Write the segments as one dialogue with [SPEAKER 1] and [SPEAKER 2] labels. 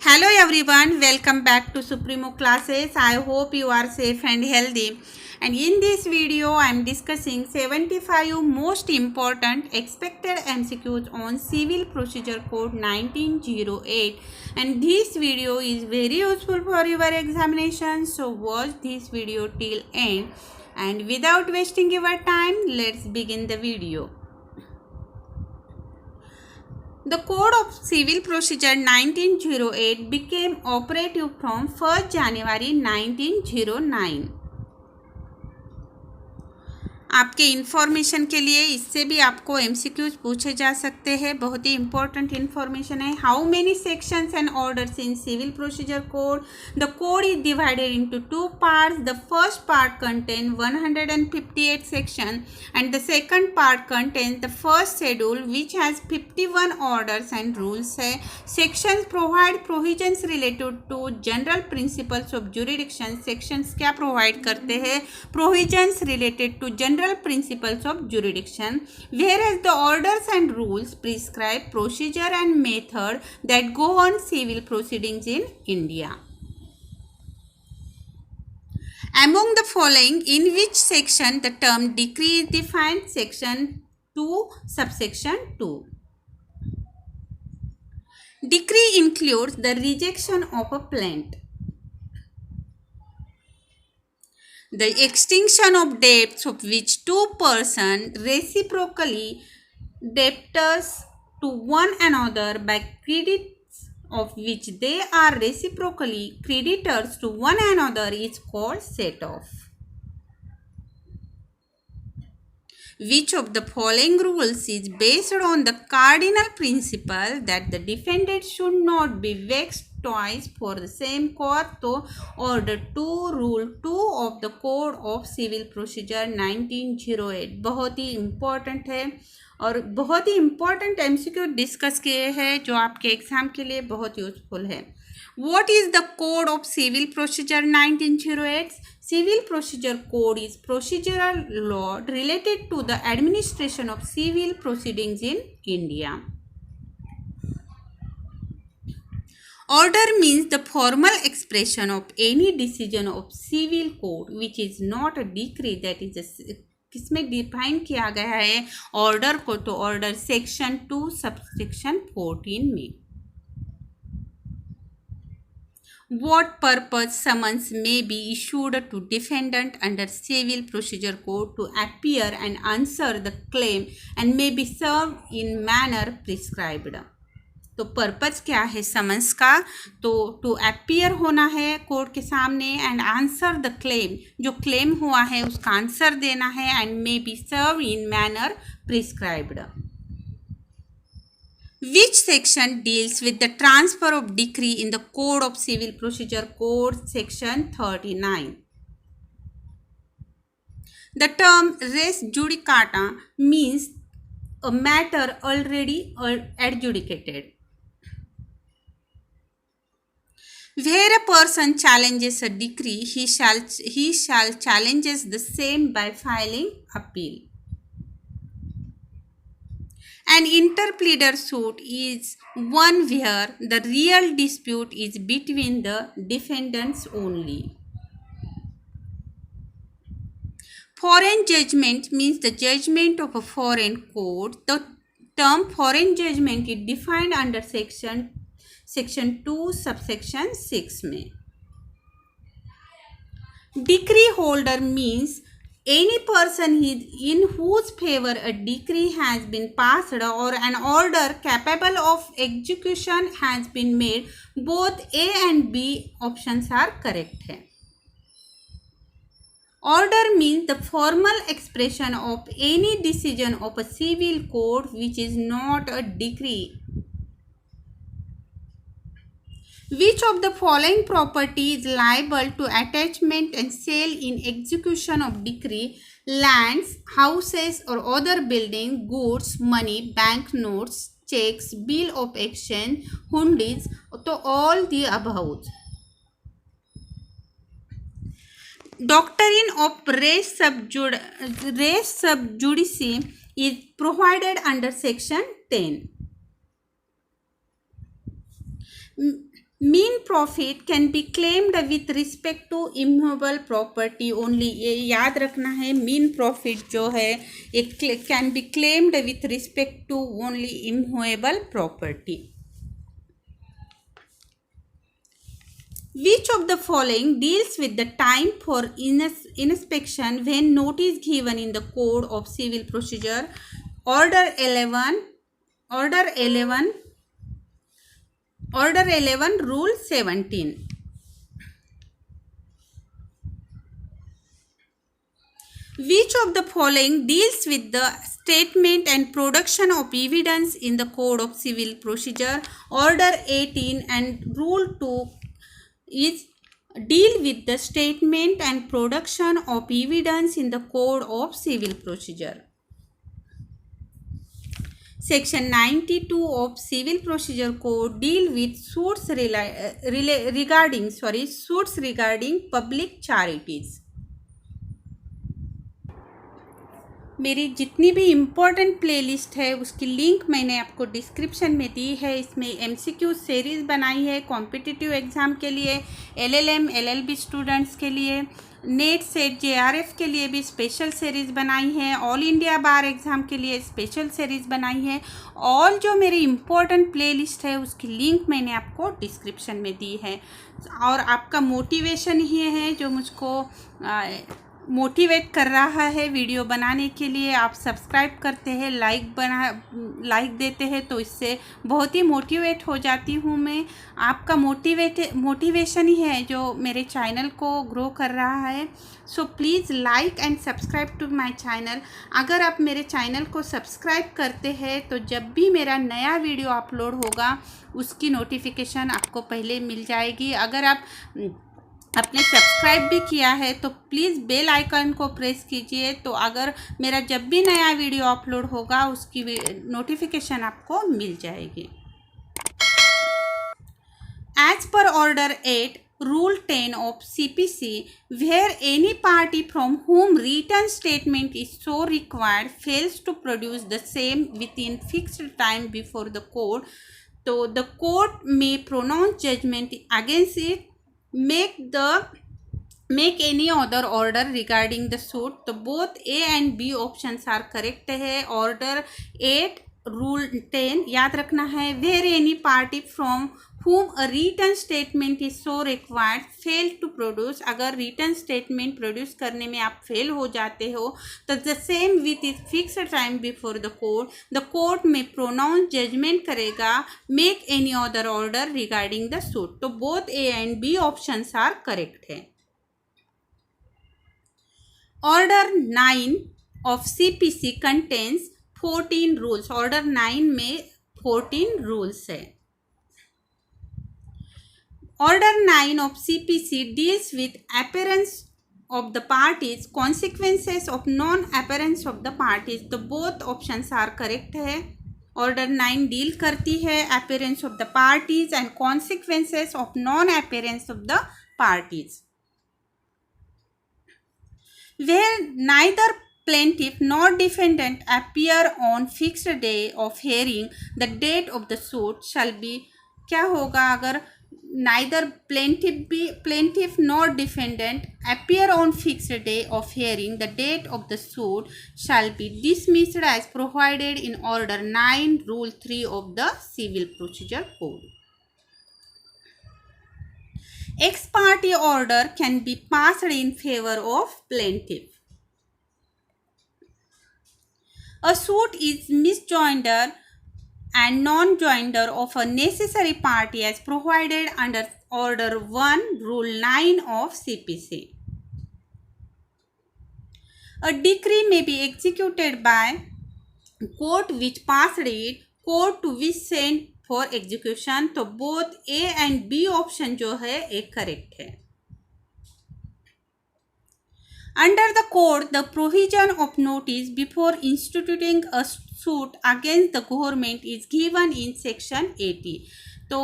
[SPEAKER 1] Hello everyone, welcome back to Supremo classes. I hope you are safe and healthy. And in this video, I am discussing 75 most important expected MCQs on Civil Procedure Code 1908. And this video is very useful for your examination. So watch this video till end. And without wasting your time, let's begin the video. The Code of Civil Procedure 1908 became operative from 1st January 1909. आपके information के लिए इससे भी आपको MCQs पूछे जा सकते हैं. बहुत ही इंपॉर्टेंट इन्फॉर्मेशन है. How many sections and orders in civil procedure code? The code is divided into two parts. The first part contain 158 section and the second part contains the first schedule which has 51 orders and rules है. Sections provide provisions related to general principles of jurisdiction. Sections क्या provide करते हैं? Provisions related to general principles of jurisdiction, whereas the orders and rules prescribe procedure and method that go on civil proceedings in India. Among the following, in which section the term decree is defined? Section 2, subsection 2. Decree includes the rejection of a plaint, the extinction of debts of which two persons reciprocally debtors to one another by credit of which they are reciprocally creditors to one another is called set off. Which of the following rules is based on the cardinal principle that the defendant should not be vexed twice for the same cause? तो order 2 rule 2 of the code of civil procedure 1908 बहुत ही important है और बहुत ही important MCQ discuss किए हैं जो आपके exam के लिए बहुत यूजफुल है. What is the code of civil procedure 1908? Civil procedure code is procedural law related to the administration of civil proceedings in India. Order means the formal expression of any decision of civil code which is not a decree. That is किसमें define किया गया है order को? तो order section 2 subsection 14 में. What purpose summons may be issued to defendant under civil procedure code to appear and answer the claim and may be served in manner prescribed. तो purpose क्या है summons का? तो to appear होना है court के सामने एंड आंसर द क्लेम, जो क्लेम हुआ है उसका आंसर देना है and may be serve in manner prescribed. Which section deals with the transfer of decree in the Code of Civil Procedure Code? Section 39. The term res judicata means a matter already adjudicated. Where a person challenges a decree, he shall challenges the same by filing appeal. An interpleader suit is one where the real dispute is between the defendants only. Foreign judgment means the judgment of a foreign court. The term foreign judgment is defined under section 2 subsection 6 में. Decree holder means any person in whose favor a decree has been passed or an order capable of execution has been made. Both A and B options are correct है. Order means the formal expression of any decision of a civil court which is not a decree. Which of the following property is liable to attachment and sale in execution of decree? Lands, houses or other building, goods, money, bank notes, checks, bill of exchange, hundis, to all the above. Doctrine of res sub judice is provided under section 10. मीन profit can be claimed with respect to immovable property only. ये याद रखना है, मीन profit जो है एक can be claimed with respect to only immovable property. Which of the following deals with the time for inspection when notice given in the Code of Civil Procedure? Order 11, Order 11, Order 11, Rule 17. Which of the following deals with the statement and production of evidence in the Code of Civil Procedure? Order 18 and Rule 2 is deal with the statement and production of evidence in the Code of Civil Procedure. Section 92 of Civil Procedure Code deal with suits regarding public charities. मेरी जितनी भी important playlist है उसकी link मैंने आपको description में दी है। इसमें एमसीक्यू सीरीज़ बनाई है कॉम्पिटिटिव एग्ज़ाम के लिए, एलएलएम एलएलबी स्टूडेंट्स के लिए, नेट सेट जेआरएफ के लिए भी स्पेशल सीरीज़ बनाई है, ऑल इंडिया बार एग्ज़ाम के लिए स्पेशल सीरीज़ बनाई है। ऑल जो मेरी इम्पोर्टेंट प्लेलिस्ट है उसकी लिंक मैंने आपको डिस्क्रिप्शन में दी है। और आपका मोटिवेशन ही है जो मुझको मोटिवेट कर रहा है वीडियो बनाने के लिए। आप सब्सक्राइब करते हैं, लाइक देते हैं, तो इससे बहुत ही मोटिवेट हो जाती हूँ मैं। आपका मोटिवेशन ही है जो मेरे चैनल को ग्रो कर रहा है। So please like and subscribe to my channel. अगर आप मेरे चैनल को सब्सक्राइब करते हैं तो जब भी मेरा नया वीडियो अपलोड होगा उसकी नोटिफिकेशन आपको पहले मिल जाएगी। अगर आप आपने सब्सक्राइब भी किया है तो प्लीज़ बेल आइकन को प्रेस कीजिए, तो अगर मेरा जब भी नया वीडियो अपलोड होगा उसकी नोटिफिकेशन आपको मिल जाएगी। As per Order 8, Rule 10 of CPC, where any party from whom written statement is so required fails to produce the same within fixed time before the court, so the court may pronounce judgment against it, make any other order regarding the suit. तो both A and B options are correct है। Order 8 Rule 10 याद रखना है। Where any party from whom a written statement is so required fail to produce, अगर written statement produce करने में आप fail हो जाते हो तो the same with its fixed time before the court may pronounce judgment करेगा, make any other order regarding the suit। तो both A and B options are correct है। Order 9 of CPC contains 14 rules। Order 9 में 14 rules है। Order 9 of CPC deals with appearance of the parties, consequences of non-appearance of the parties। तो both options are correct है। Order 9 deal करती है appearance of the parties and consequences of non-appearance of the parties। Where neither plaintiff nor defendant appear on fixed day of hearing, the date of the suit shall be, क्या होगा अगर neither plaintiff nor defendant appear on fixed day of hearing, the date of the suit shall be dismissed as provided in Order 9 Rule 3 of the Civil Procedure Code। Ex parte order can be passed in favor of plaintiff। A suit is misjoinder and non-joinder of a necessary party as provided under Order 1 Rule 9 of CPC। A decree may be executed by court which passed it, court to which sent for execution। तो both A and B option जो है एक correct है। Under the code, the provision of notice before instituting a suit against the government is given in Section 80। तो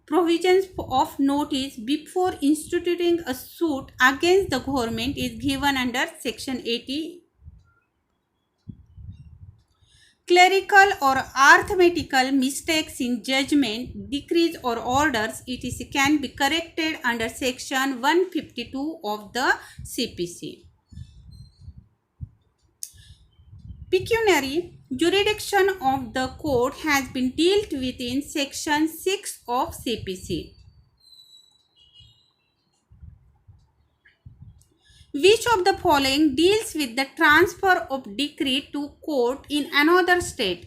[SPEAKER 1] provisions of notice before instituting a suit against the government is given under Section 80। clerical or arithmetical mistakes in judgment, decrees or orders, etc. can be corrected under section 152 of the CPC. Pecuniary jurisdiction of the court has been dealt with in section 6 of CPC. Which of the following deals with the transfer of decree to court in another state?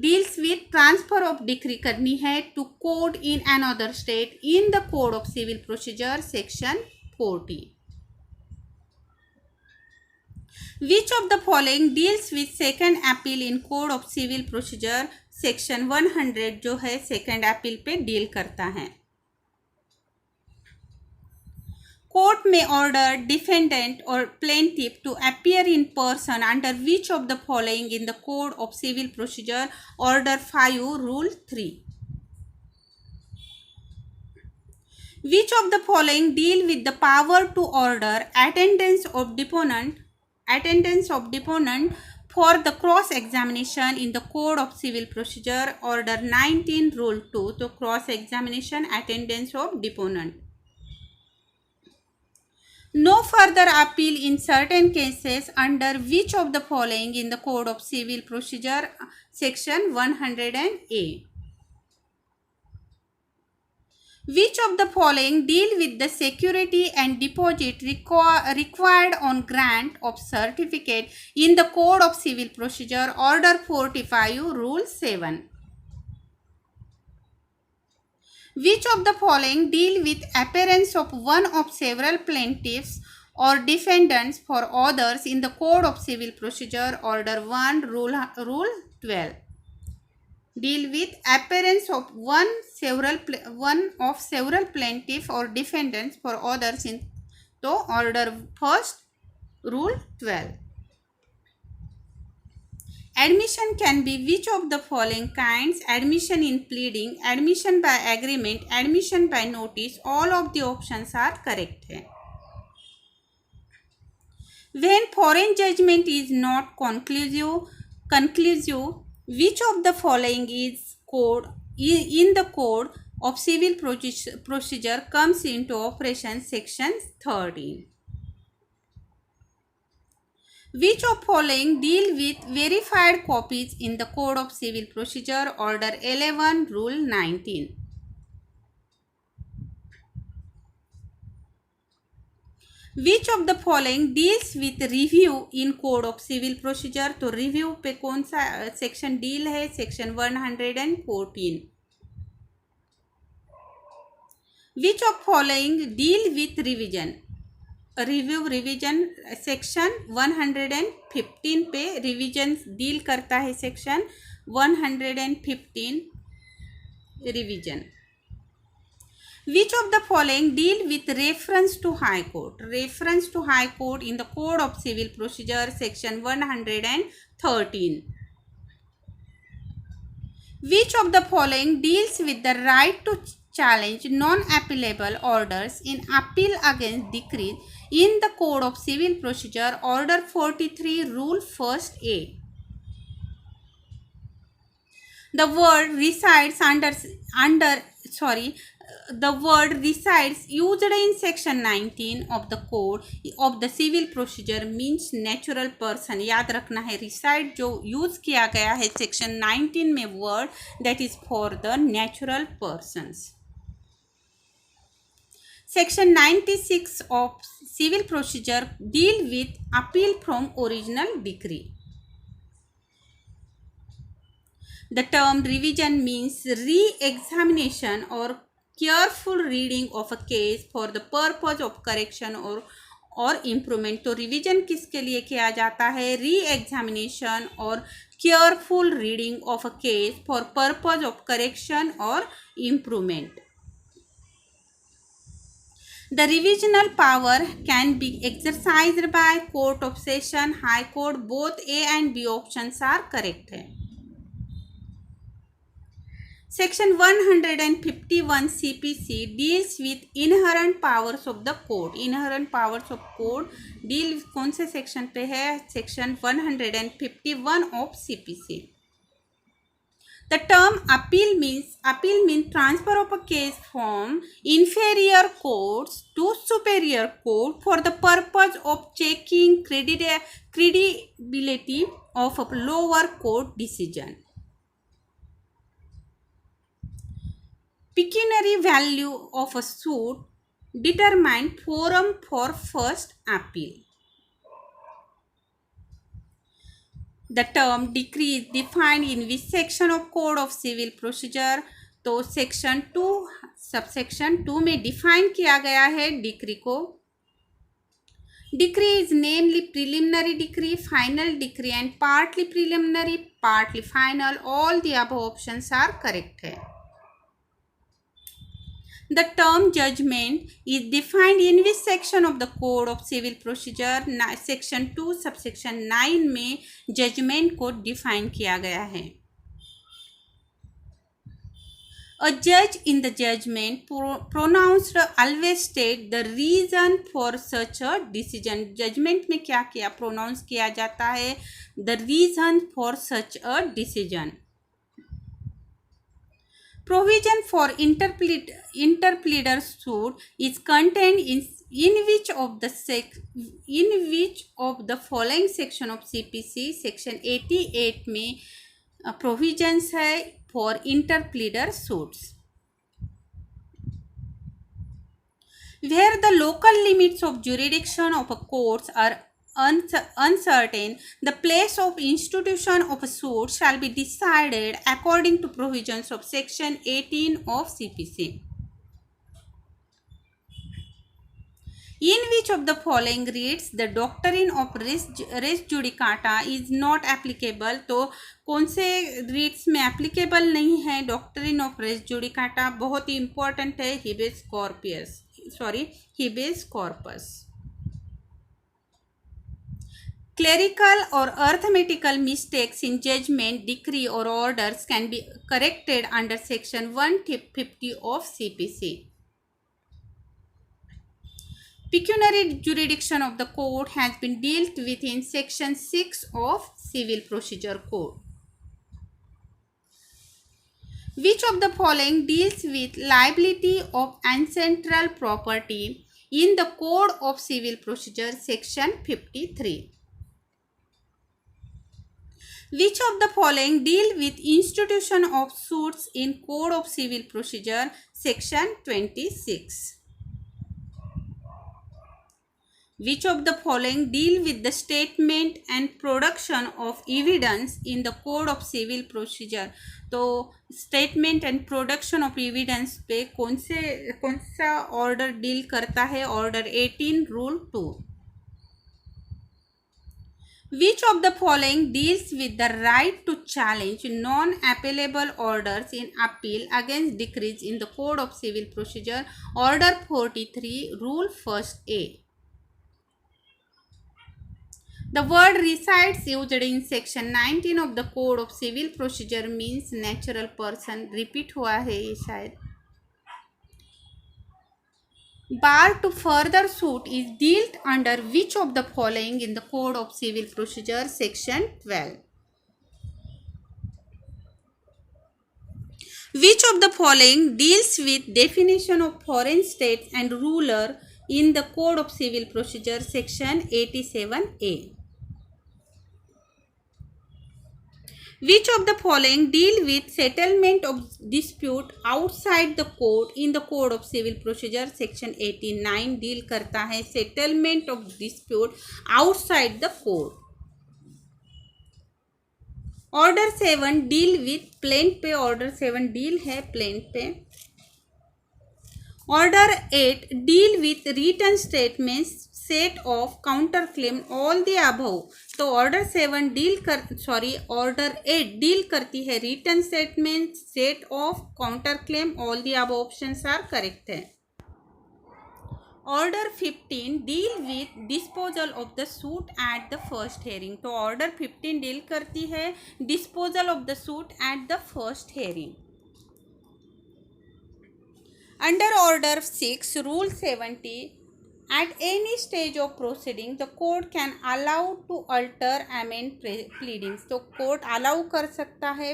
[SPEAKER 1] Deals with transfer of decree करनी है to court in another state in the Code of Civil Procedure section 40. Which of the following deals with second appeal in Code of Civil Procedure section 100 जो है second appeal पे deal करता है? Court may order defendant or plaintiff to appear in person under which of the following in the Code of Civil Procedure Order 5 Rule 3. Which of the following deal with the power to order attendance of deponent for the cross examination in the Code of Civil Procedure Order 19 Rule 2 to cross examination attendance of deponent? No further appeal in certain cases under which of the following in the Code of Civil Procedure section 100A? Which of the following deal with the security and deposit required on grant of certificate in the Code of Civil Procedure Order 45 Rule 7? Which of the following deal with appearance of one of several plaintiffs or defendants for others in the Code of Civil Procedure Order 1 Rule 12? Deal with appearance of one of several plaintiffs or defendants for others in the Order 1st Rule 12. Admission can be which of the following kinds? Admission in pleading, admission by agreement, admission by notice. All of the options are correct है. When foreign judgment is not conclusive, which of the following is in the Code of Civil Procedure comes into operation? Section 13. Which of following deal with verified copies in the Code of Civil Procedure Order 11 Rule 19? Which of the following deals with review in Code of Civil Procedure? तो review पे कौन सा section deal है? Section 114. Which of following deal with revision? Revision section 115 पे revision deal करता है. Section 115 revision. Which of the following deal with reference to High Court? Reference to High Court in the Code of Civil Procedure section 113. Which of the following deals with the right to challenge non-appealable orders in appeal against decrees in the Code of Civil Procedure Order 43 Rule 1st A? The word resides used in section 19 of the Code of the Civil Procedure means natural person. याद रखना है reside जो use किया गया है section 19 में word that is for the natural persons. Section 96 of Civil Procedure deal with appeal from original decree. The term revision means re-examination or careful reading of a case for the purpose of correction or improvement. तो revision किसके लिए किया जाता है? Re-examination और careful reading of a case for purpose of correction or improvement. The revisional power can be exercised by Court of Session, High Court. Both A and B options are correct है. Section 151 CPC deals with inherent powers of the code. Inherent powers of code deal कौन से section पे है? Section 151 of CPC. The term appeal means transfer of a case from inferior courts to superior court for the purpose of checking credibility of a lower court decision. Pecuniary value of a suit determined forum for first appeal. The term decree is defined in which section of Code of Civil Procedure? तो section 2 subsection 2 में define किया गया है decree को. Decree is namely preliminary decree, final decree and partly preliminary, partly final. All the above options are correct है. The term judgment is defined in which section of the Code of Civil Procedure? Section 2 subsection 9 में judgement को define किया गया है. A judge in the judgment pronounced always state the reason for such a decision. Judgment में क्या किया pronounce किया जाता है? The reason for such a decision. Provision for interpleader suit is contained in which of the following section of CPC? Section 88 में provisions है for interpleader suits. Where the local limits of jurisdiction of a courts are uncertain, the place of institution of a suit shall be decided according to provisions of section 18 of CPC. In which of the following reads the doctrine of res judicata is not applicable? तो कौन से reads में applicable नहीं है doctrine of race judicata? बहुत ही important है हिबेस corpus. Clerical or arithmetical mistakes in judgment, decree or orders can be corrected under section 150 of CPC. Pecuniary jurisdiction of the court has been dealt with in section 6 of Civil Procedure Code. Which of the following deals with liability of ancestral property in the Code of Civil Procedure section 53? Which of the following deal with institution of suits in Code of Civil Procedure section 26? Which of the following deal with the statement and production of evidence in the Code of Civil Procedure? तो statement and production of evidence पे कौन सा order deal करता है? Order 18 rule 2. Which of the following deals with the right to challenge non-appealable orders in appeal against decrees in the Code of Civil Procedure? Order 43, Rule 1A. The word resides used in section 19 of the Code of Civil Procedure means natural person. Repeat हुआ है ये शायद. Bar to further suit is dealt under which of the following in the Code of Civil Procedure section 12? Which of the following deals with definition of foreign states and ruler in the Code of Civil Procedure section 87A? Which of the following deal with settlement of dispute outside the court in the Code of Civil Procedure section 89 deal करता है settlement of dispute outside the court. Order 7 deal with plaint पे. Order 7 deal है plaint पे. Order 8 deal with written statements set of counter claim all the above. तो order 7 order 8 deal करती है return statement set off counter claim. All the above options are correct है. Order 15 deal with disposal of the suit at the first hearing. तो order 15 deal करती है disposal of the suit at the first hearing. Under Order 6, Rule 70, at any stage of proceeding, the court can allow to alter amend pleadings. तो court allow कर सकता है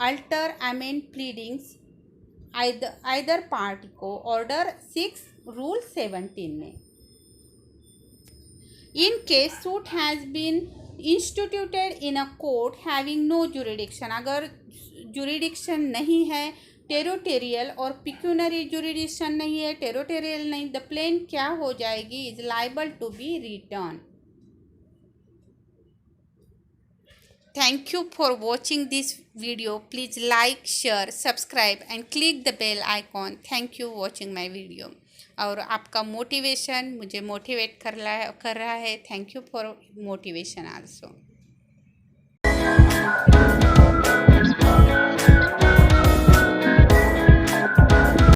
[SPEAKER 1] alter amend pleadings either party को order 6 rule 17 में. In case suit has been instituted in a court having no jurisdiction, अगर jurisdiction नहीं है, territorial और पिक्यूनरी जुरिडिक्शन नहीं है, टेरिटोरियल नहीं, द प्लेन क्या हो जाएगी, is liable to be return. Thank you for watching this video. Please like, share, subscribe and click the bell icon. Thank you watching my video. और आपका motivation मुझे motivate कर रहा है. Thank you for motivation also.